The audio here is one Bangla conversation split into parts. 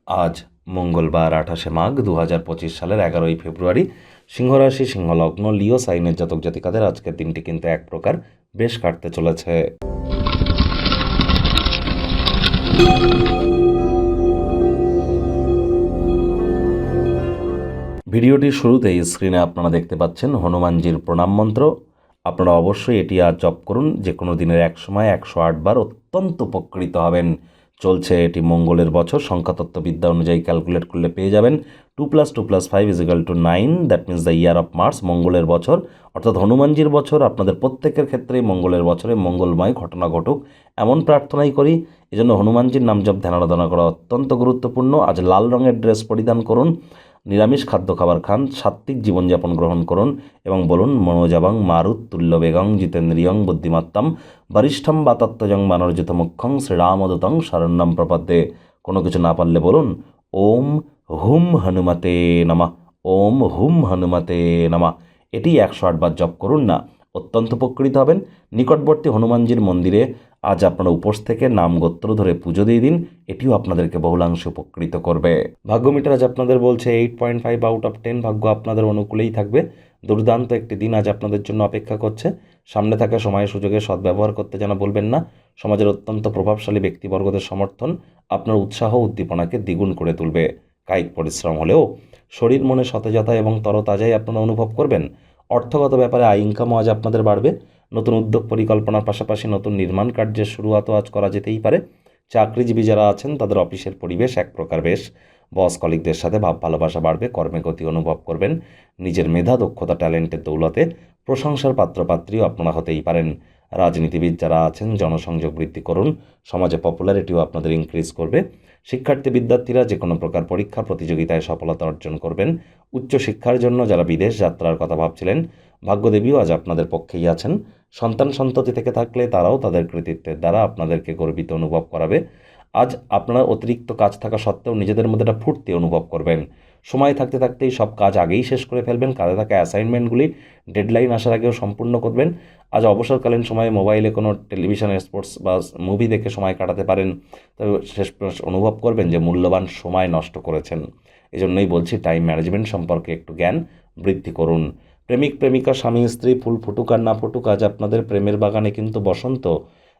আজ মঙ্গলবার ২৮শে মাঘ ২০২৫ সালের ১১ই ফেব্রুয়ারি। সিংহরাশি, সিংহলগ্ন, লিও সাইনের জাতক জাতিকাদের আজকের দিনটি কিন্তু এক প্রকার বেশ কাটতে চলেছে। ভিডিওটির শুরুতেই স্ক্রিনে আপনারা দেখতে পাচ্ছেন হনুমানজির প্রণাম মন্ত্র। আপনারা অবশ্যই এটি আজ জপ করুন। যে কোনো দিনের এক সময় ১০৮ বার অত্যন্ত উপকৃত হবেন। চলছে এটি মঙ্গলের বছর। সংখ্যাতত্ত্ববিদ্যা অনুযায়ী ক্যালকুলেট করলে পেয়ে যাবেন 2+2+5 = 9, that means the year of Mars, মঙ্গলের বছর, অর্থাৎ হনুমানজির বছর। আপনাদের প্রত্যেকের ক্ষেত্রেই মঙ্গলের বছরে মঙ্গলময় ঘটনা ঘটুক এমন প্রার্থনাই করি। এজন্য হনুমানজির নাম জপ ধ্যান আরাধনা করা অত্যন্ত গুরুত্বপূর্ণ। আজ লাল রঙের ড্রেস পরিধান করুন, নিরামিষ খাদ্য খাবার খান, সাত্ত্বিক জীবনযাপন গ্রহণ করুন এবং বলুন মনোজাবাং মারুত তুল্য বেগং জিতেন্দ্রিয়ং বুদ্ধিমত্তাম বরিষ্ঠম বাতাত্মজং বানরজিত মুখ্যং শ্রীরামদূতং শরণ্যম প্রপদ্যে। কোনো কিছু না পারলে বলুন ওম হুম হনুমতে নমঃ, ওম হুম হনুমতে নমঃ। এটি ১০৮ বার জপ করুন না, অত্যন্ত উপকৃত হবেন। নিকটবর্তী হনুমানজির মন্দিরে আজ আপনারা উপোস থেকে নাম গোত্র ধরে পুজো দিয়ে দিন, এটিও আপনাদেরকে বহুলাংশে উপকৃত করবে। ভাগ্য মিটার আজ আপনাদের বলছে 8.5 আউট অফ 10। ভাগ্য আপনাদের অনুকূলেই থাকবে। দুর্দান্ত একটি দিন আজ আপনাদের জন্য অপেক্ষা করছে। সামনে থাকা সময় সুযোগে সদ্ব্যবহার করতে যেন বলবেন না। সমাজের অত্যন্ত প্রভাবশালী ব্যক্তিবর্গদের সমর্থন আপনার উৎসাহ উদ্দীপনাকে দ্বিগুণ করে তুলবে। কায়িক পরিশ্রম হলেও শরীর মনে সতেজতা এবং তরতাজাই আপনারা অনুভব করবেন। অর্থগত ব্যাপারে আয় ইনকামও আজ আপনাদের বাড়বে। নতুন উদ্যোগ পরিকল্পনার পাশাপাশি নতুন নির্মাণ কার্যের শুরুয়াতও আজ করা যেতেই পারে। চাকরিজীবী যারা আছেন তাদের অফিসের পরিবেশ এক প্রকার বেশ। বস কলিগদের সাথে ভাব ভালোবাসা বাড়বে, কর্মে গতি অনুভব করবেন। নিজের মেধা, দক্ষতা, ট্যালেন্টের দৌলতে প্রশংসার পাত্রপাত্রীও আপনারা হতেই পারেন। রাজনীতিবিদ যারা আছেন জনসংযোগ বৃদ্ধি করুন, সমাজে পপুলারিটিও আপনাদের ইনক্রিজ করবে। শিক্ষার্থী বিদ্যার্থীরা যে কোনো প্রকার পরীক্ষা প্রতিযোগিতায় সফলতা অর্জন করবেন। উচ্চশিক্ষার জন্য যারা বিদেশ যাত্রার কথা ভাবছিলেন, ভাগ্যদেবীও আজ আপনাদের পক্ষেই আছেন। সন্তান সন্ততি থেকে থাকলে তারাও তাদের কৃতিত্বের দ্বারা আপনাদেরকে গর্বিত অনুভব করাবে। আজ আপনারা অতিরিক্ত কাজ থাকা সত্ত্বেও নিজেদের মধ্যে একটা ফুর্তি অনুভব করবেন। সময় থাকতে থাকতেই সব কাজ আগেই শেষ করে ফেলবেন। কাজে থাকা অ্যাসাইনমেন্টগুলি ডেডলাইন আসার আগেও সম্পূর্ণ করবেন। আজ অবসরকালীন সময়ে মোবাইলে কোনো টেলিভিশনের স্পোর্টস বা মুভি দেখে সময় কাটাতে পারেন। তবে শেষ অনুভব করবেন যে মূল্যবান সময় নষ্ট করেছেন। এজন্যই বলছি টাইম ম্যানেজমেন্ট সম্পর্কে একটু জ্ঞান বৃদ্ধি করুন। প্রেমিক প্রেমিকা, স্বামী স্ত্রী, ফুল ফুটুক আর না ফুটুক, আজ আপনাদের প্রেমের বাগানে কিন্তু বসন্ত।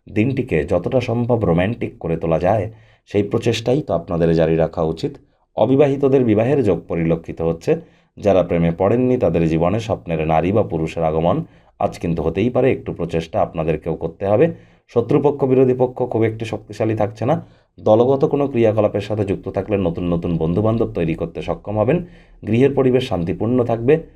দিনটিকে যতটা সম্ভব রোম্যান্টিক করে তোলা যায় সেই প্রচেষ্টাই তো আপনাদের জারি রাখা উচিত। অবিবাহিতদের বিবাহের যোগ পরিলক্ষিত হচ্ছে। যারা প্রেমে পড়েননি তাদের জীবনে স্বপ্নের নারী বা পুরুষের আগমন আজ কিন্তু হতেই পারে। একটু প্রচেষ্টা আপনাদেরকেও করতে হবে। শত্রুপক্ষ বিরোধী পক্ষ খুব একটি শক্তিশালী থাকছে না। দলগত কোনো ক্রিয়াকলাপের সাথে যুক্ত থাকলে নতুন নতুন বন্ধুবান্ধব তৈরি করতে সক্ষম হবেন। গৃহের পরিবেশ শান্তিপূর্ণ থাকবে।